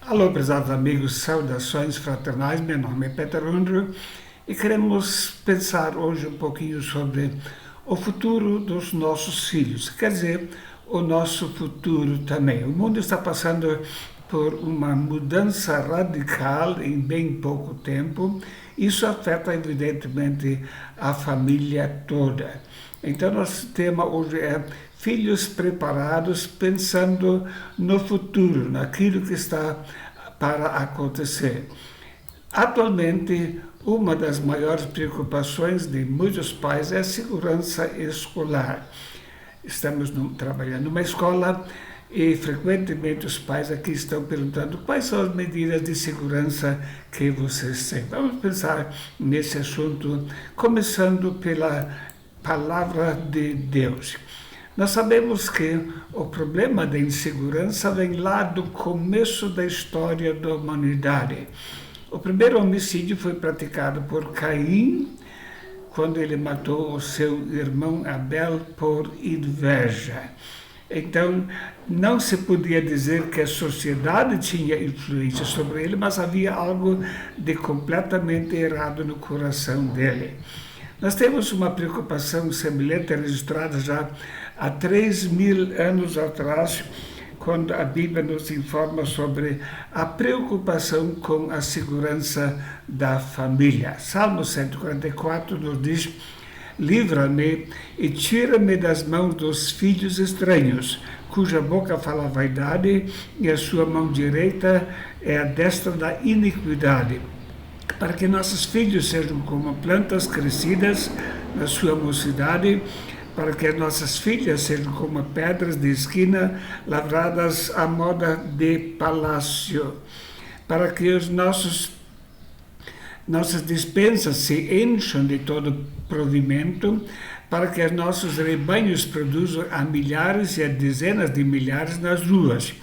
Alô, prezados amigos, saudações fraternais, meu nome é Peter Undro e queremos pensar hoje um pouquinho sobre o futuro dos nossos filhos, quer dizer, o nosso futuro também. O mundo está passando por uma mudança radical em bem pouco tempo. Isso afeta, evidentemente, a família toda. Então, nosso tema hoje é filhos preparados, pensando no futuro, naquilo que está para acontecer. Atualmente, uma das maiores preocupações de muitos pais é a segurança escolar. Estamos trabalhando numa escola e frequentemente os pais aqui estão perguntando quais são as medidas de segurança que vocês têm. Vamos pensar nesse assunto, começando pela palavra de Deus. Nós sabemos que o problema da insegurança vem lá do começo da história da humanidade. O primeiro homicídio foi praticado por Caim, quando ele matou o seu irmão Abel por inveja. Então, não se podia dizer que a sociedade tinha influência sobre ele, mas havia algo de completamente errado no coração dele. Nós temos uma preocupação semelhante registrada já há 3.000 anos atrás, quando a Bíblia nos informa sobre a preocupação com a segurança da família. Salmo 144 nos diz: livra-me e tira-me das mãos dos filhos estranhos, cuja boca fala vaidade e a sua mão direita é a destra da iniquidade, para que nossos filhos sejam como plantas crescidas na sua mocidade, para que as nossas filhas sejam como pedras de esquina lavradas à moda de palácio, para que nossas despensas se encham de todo provimento, para que os nossos rebanhos produzam a milhares e a dezenas de milhares nas ruas,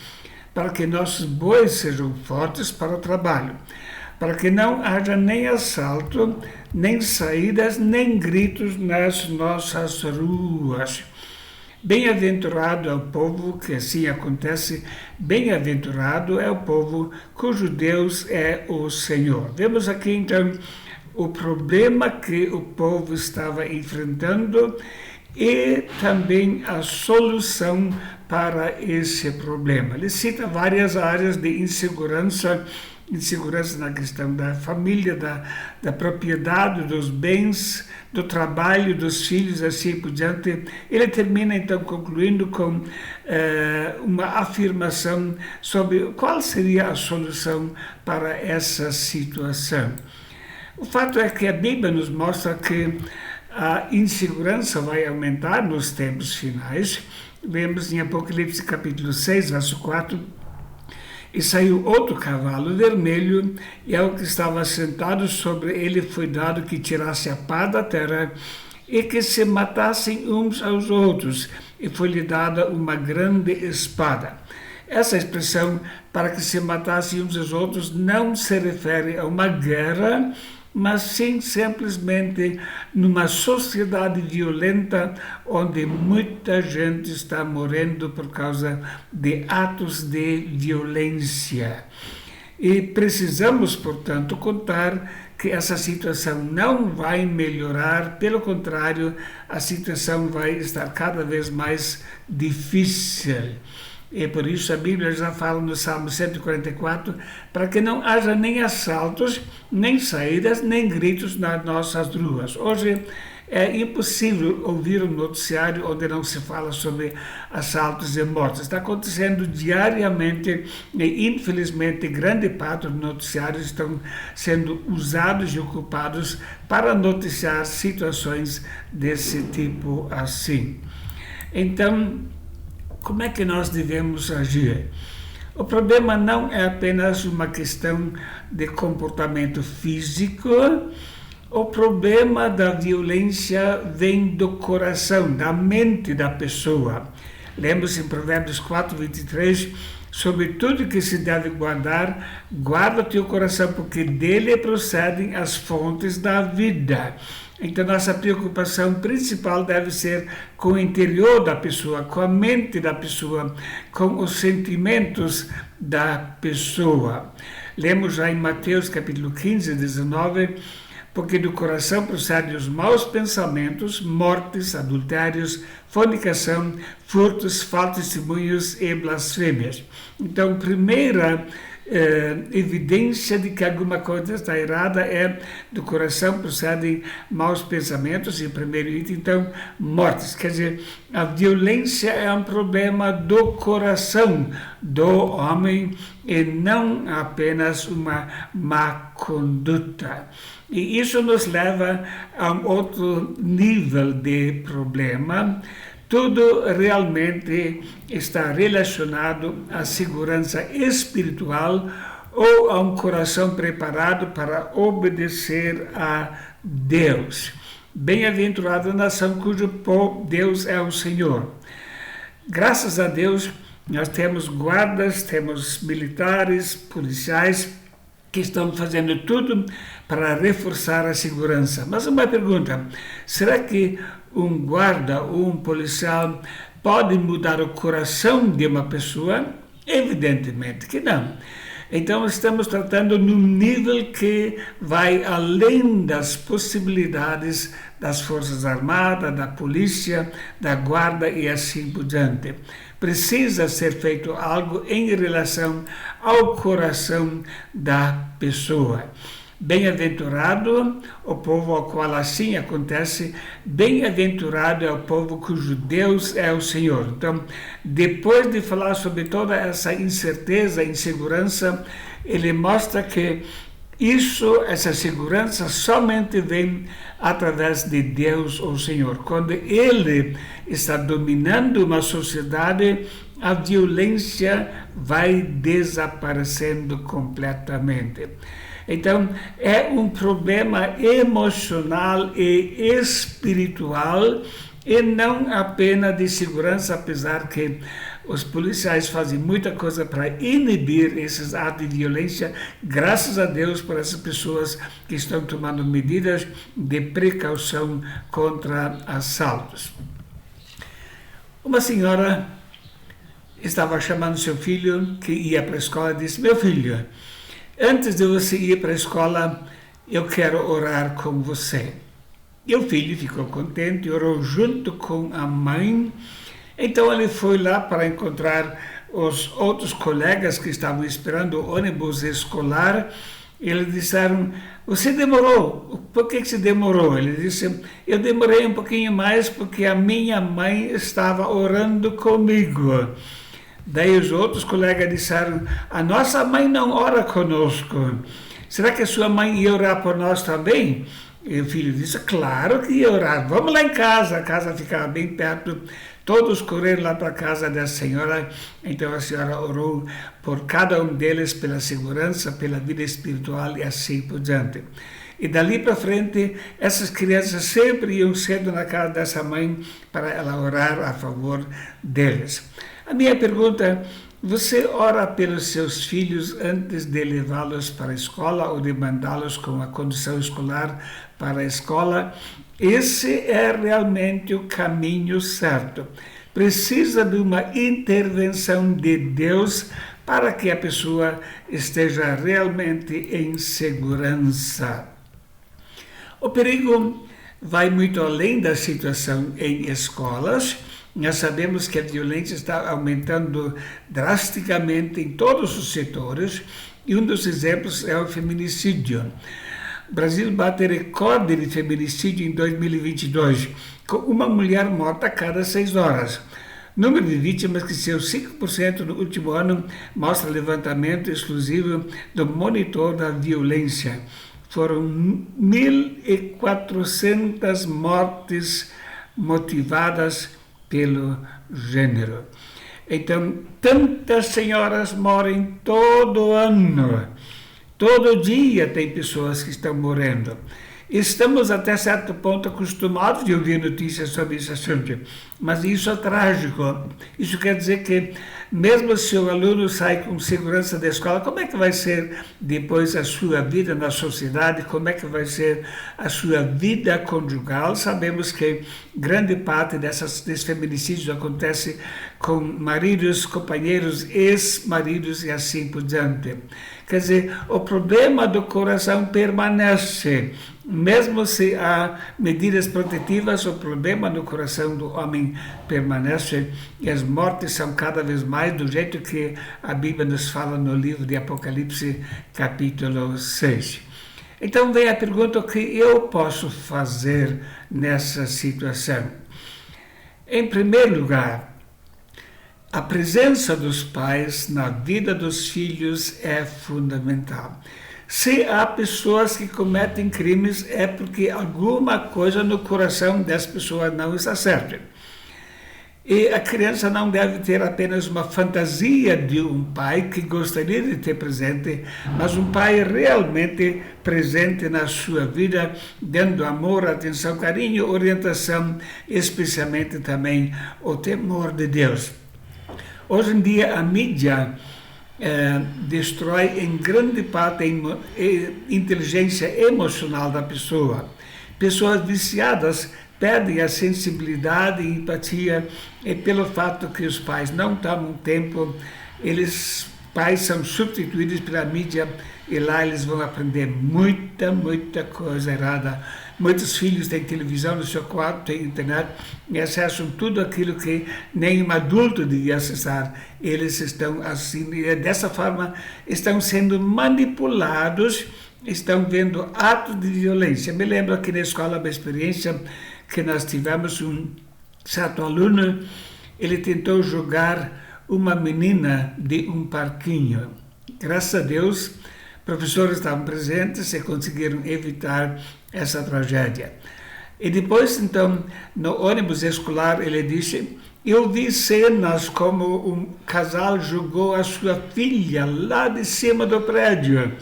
para que nossos bois sejam fortes para o trabalho, para que não haja nem assalto, nem saídas, nem gritos nas nossas ruas. Bem-aventurado é o povo que assim acontece, bem-aventurado é o povo cujo Deus é o Senhor. Vemos aqui então o problema que o povo estava enfrentando e também a solução para esse problema. Ele cita várias áreas de insegurança na questão da família, da propriedade, dos bens, do trabalho, dos filhos, assim por diante. Ele termina então concluindo com uma afirmação sobre qual seria a solução para essa situação. O fato é que a Bíblia nos mostra que a insegurança vai aumentar nos tempos finais. Vemos em Apocalipse capítulo 6, verso 4, e saiu outro cavalo vermelho, e ao que estava sentado sobre ele foi dado que tirasse a pá da terra e que se matassem uns aos outros, e foi-lhe dada uma grande espada. Essa expressão, para que se matassem uns aos outros, não se refere a uma guerra, mas sim simplesmente numa sociedade violenta onde muita gente está morrendo por causa de atos de violência. E precisamos, portanto, contar que essa situação não vai melhorar, pelo contrário, a situação vai estar cada vez mais difícil. E por isso a Bíblia já fala no Salmo 144, para que não haja nem assaltos, nem saídas, nem gritos nas nossas ruas. Hoje é impossível ouvir um noticiário onde não se fala sobre assaltos e mortes. Está acontecendo diariamente e, infelizmente, grande parte dos noticiários estão sendo usados e ocupados para noticiar situações desse tipo assim. Então, como é que nós devemos agir? O problema não é apenas uma questão de comportamento físico. O problema da violência vem do coração, da mente da pessoa. Lembra-se em Provérbios 4, 23, sobre tudo que se deve guardar, guarda o teu coração, porque dele procedem as fontes da vida. Então, nossa preocupação principal deve ser com o interior da pessoa, com a mente da pessoa, com os sentimentos da pessoa. Lemos já em Mateus capítulo 15, 19, porque do coração procedem os maus pensamentos, mortes, adultérios, fornicação, furtos, falsos testemunhos e blasfêmias. Então, primeira evidência de que alguma coisa está errada é do coração procedem maus pensamentos, e o primeiro item, então, mortes. Quer dizer, a violência é um problema do coração do homem e não apenas uma má conduta. E isso nos leva a um outro nível de problema. Tudo realmente está relacionado à segurança espiritual ou a um coração preparado para obedecer a Deus. Bem-aventurada a nação cujo Deus é o Senhor. Graças a Deus, nós temos guardas, temos militares, policiais, que estão fazendo tudo para reforçar a segurança. Mas uma pergunta, será que um guarda ou um policial pode mudar o coração de uma pessoa? Evidentemente que não. Então estamos tratando num nível que vai além das possibilidades das Forças Armadas, da polícia, da guarda e assim por diante. Precisa ser feito algo em relação ao coração da pessoa. Bem-aventurado o povo ao qual assim acontece, bem-aventurado é o povo cujo Deus é o Senhor. Então, depois de falar sobre toda essa incerteza, insegurança, ele mostra que essa segurança somente vem através de Deus, o Senhor. Quando Ele está dominando uma sociedade, a violência vai desaparecendo completamente. Então, é um problema emocional e espiritual e não apenas de segurança, apesar que os policiais fazem muita coisa para inibir esses atos de violência. Graças a Deus por essas pessoas que estão tomando medidas de precaução contra assaltos. Uma senhora estava chamando seu filho, que ia para a escola, e disse: meu filho, antes de você ir para a escola, eu quero orar com você. E o filho ficou contente, orou junto com a mãe. Então ele foi lá para encontrar os outros colegas que estavam esperando o ônibus escolar. Eles disseram: você demorou, por que você demorou? Ele disse: eu demorei um pouquinho mais porque a minha mãe estava orando comigo. Daí os outros colegas disseram: a nossa mãe não ora conosco. Será que a sua mãe ia orar por nós também? E o filho disse: claro que ia orar. Vamos lá em casa. A casa ficava bem perto. Todos correram lá para a casa da senhora. Então a senhora orou por cada um deles, pela segurança, pela vida espiritual e assim por diante. E dali para frente, essas crianças sempre iam cedo na casa dessa mãe para ela orar a favor deles. A minha pergunta: você ora pelos seus filhos antes de levá-los para a escola ou de mandá-los com a condição escolar para a escola? Esse é realmente o caminho certo. Precisa de uma intervenção de Deus para que a pessoa esteja realmente em segurança. O perigo vai muito além da situação em escolas. Nós sabemos que a violência está aumentando drasticamente em todos os setores, e um dos exemplos é o feminicídio. O Brasil bate recorde de feminicídio em 2022, com uma mulher morta a cada 6 horas. O número de vítimas cresceu 5% no último ano, mostra levantamento exclusivo do monitor da violência. Foram 1.400 mortes motivadas pelo gênero. Então, tantas senhoras morrem todo ano. Todo dia tem pessoas que estão morrendo. Estamos até certo ponto acostumados de ouvir notícias sobre esse assunto, mas isso é trágico. Isso quer dizer que, mesmo se o aluno sai com segurança da escola, como é que vai ser depois a sua vida na sociedade? Como é que vai ser a sua vida conjugal? Sabemos que grande parte desses feminicídios acontece com maridos, companheiros, ex-maridos e assim por diante. Quer dizer, o problema do coração permanece. Mesmo se há medidas protetivas, o problema no coração do homem permanece e as mortes são cada vez mais do jeito que a Bíblia nos fala no livro de Apocalipse, capítulo 6. Então vem a pergunta: o que eu posso fazer nessa situação? Em primeiro lugar, a presença dos pais na vida dos filhos é fundamental. Se há pessoas que cometem crimes, é porque alguma coisa no coração dessa pessoa não está certa. E a criança não deve ter apenas uma fantasia de um pai que gostaria de ter presente, mas um pai realmente presente na sua vida, dando amor, atenção, carinho, orientação, especialmente também o temor de Deus. Hoje em dia, a mídia destrói em grande parte a inteligência emocional da pessoa. Pessoas viciadas perdem a sensibilidade e empatia, e pelo fato que os pais não tomam tempo, pais são substituídos pela mídia, e lá eles vão aprender muita coisa errada. Muitos filhos têm televisão no seu quarto, têm internet e acessam tudo aquilo que nenhum adulto devia acessar. Eles estão assim, e dessa forma estão sendo manipulados, estão vendo atos de violência. Me lembro aqui na escola uma experiência que nós tivemos um certo aluno, ele tentou jogar uma menina de um parquinho. Graças a Deus, professores estavam presentes e conseguiram evitar essa tragédia. E depois, então, no ônibus escolar, ele disse: eu vi cenas como um casal jogou a sua filha lá de cima do prédio.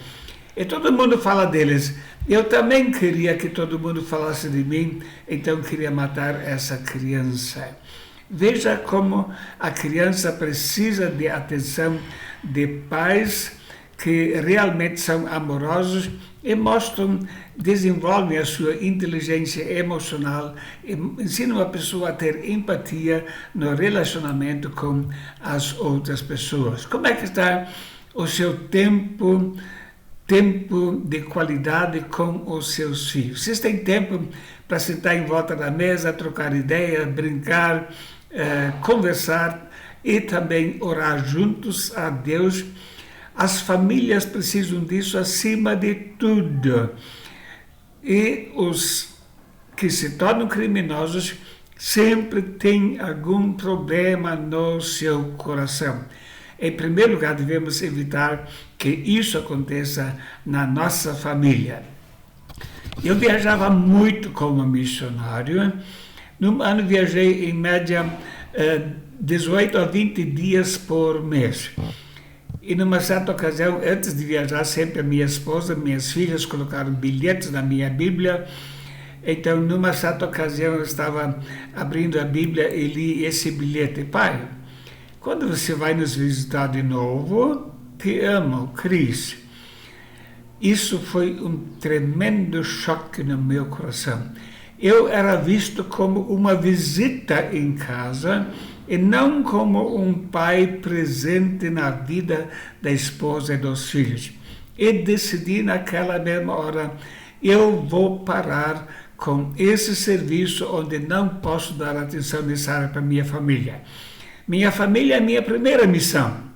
E todo mundo fala deles. Eu também queria que todo mundo falasse de mim, então queria matar essa criança. Veja como a criança precisa de atenção de pais que realmente são amorosos e desenvolvem a sua inteligência emocional e ensinam a pessoa a ter empatia no relacionamento com as outras pessoas. Como é que está o seu tempo de qualidade com os seus filhos? Vocês têm tempo para sentar em volta da mesa, trocar ideias, brincar, conversar e também orar juntos a Deus? As famílias precisam disso acima de tudo. E os que se tornam criminosos sempre têm algum problema no seu coração. Em primeiro lugar, devemos evitar que isso aconteça na nossa família. Eu viajava muito como missionário. Num ano viajei em média 18 a 20 dias por mês. E numa certa ocasião, antes de viajar, sempre a minha esposa, minhas filhas colocaram bilhetes na minha Bíblia. Então, numa certa ocasião, eu estava abrindo a Bíblia e li esse bilhete: pai, quando você vai nos visitar de novo, te amo, Cris. Isso foi um tremendo choque no meu coração. Eu era visto como uma visita em casa e não como um pai presente na vida da esposa e dos filhos. E decidi naquela mesma hora: eu vou parar com esse serviço onde não posso dar a atenção necessária para minha família. Minha família é a minha primeira missão.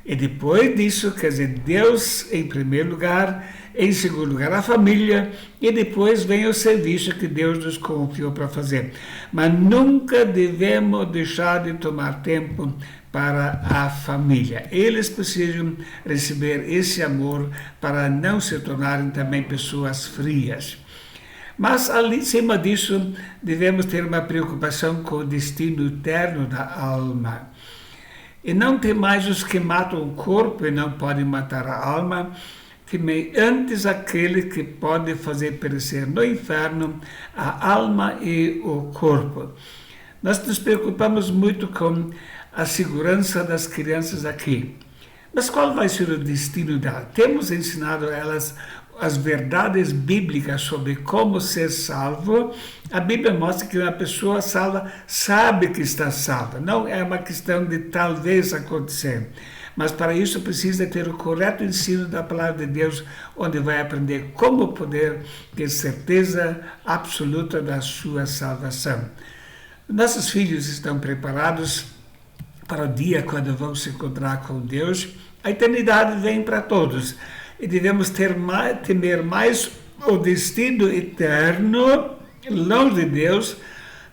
E depois disso, quer dizer, Deus em primeiro lugar, em segundo lugar a família, e depois vem o serviço que Deus nos confiou para fazer. Mas nunca devemos deixar de tomar tempo para a família. Eles precisam receber esse amor para não se tornarem também pessoas frias. Mas, além cima disso, devemos ter uma preocupação com o destino eterno da alma. E não tem mais os que matam o corpo e não podem matar a alma. temei antes aquele que pode fazer perecer no inferno a alma e o corpo. Nós nos preocupamos muito com a segurança das crianças aqui. Mas qual vai ser o destino dela? Temos ensinado a elas as verdades bíblicas sobre como ser salvo. A Bíblia mostra que uma pessoa salva sabe que está salva. Não é uma questão de talvez acontecer. Mas para isso precisa ter o correto ensino da palavra de Deus, onde vai aprender como poder ter certeza absoluta da sua salvação. Nossos filhos estão preparados para o dia quando vão se encontrar com Deus. A eternidade vem para todos e devemos temer mais o destino eterno, longe de Deus,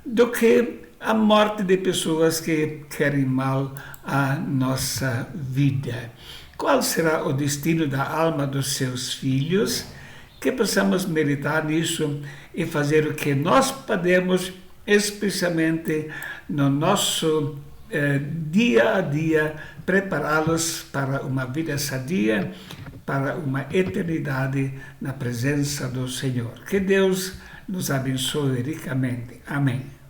do que a morte de pessoas que querem mal à nossa vida. Qual será o destino da alma dos seus filhos? Que possamos meditar nisso e fazer o que nós podemos, especialmente no nosso dia a dia, prepará-los para uma vida sadia, para uma eternidade na presença do Senhor. Que Deus nos abençoe ricamente. Amém.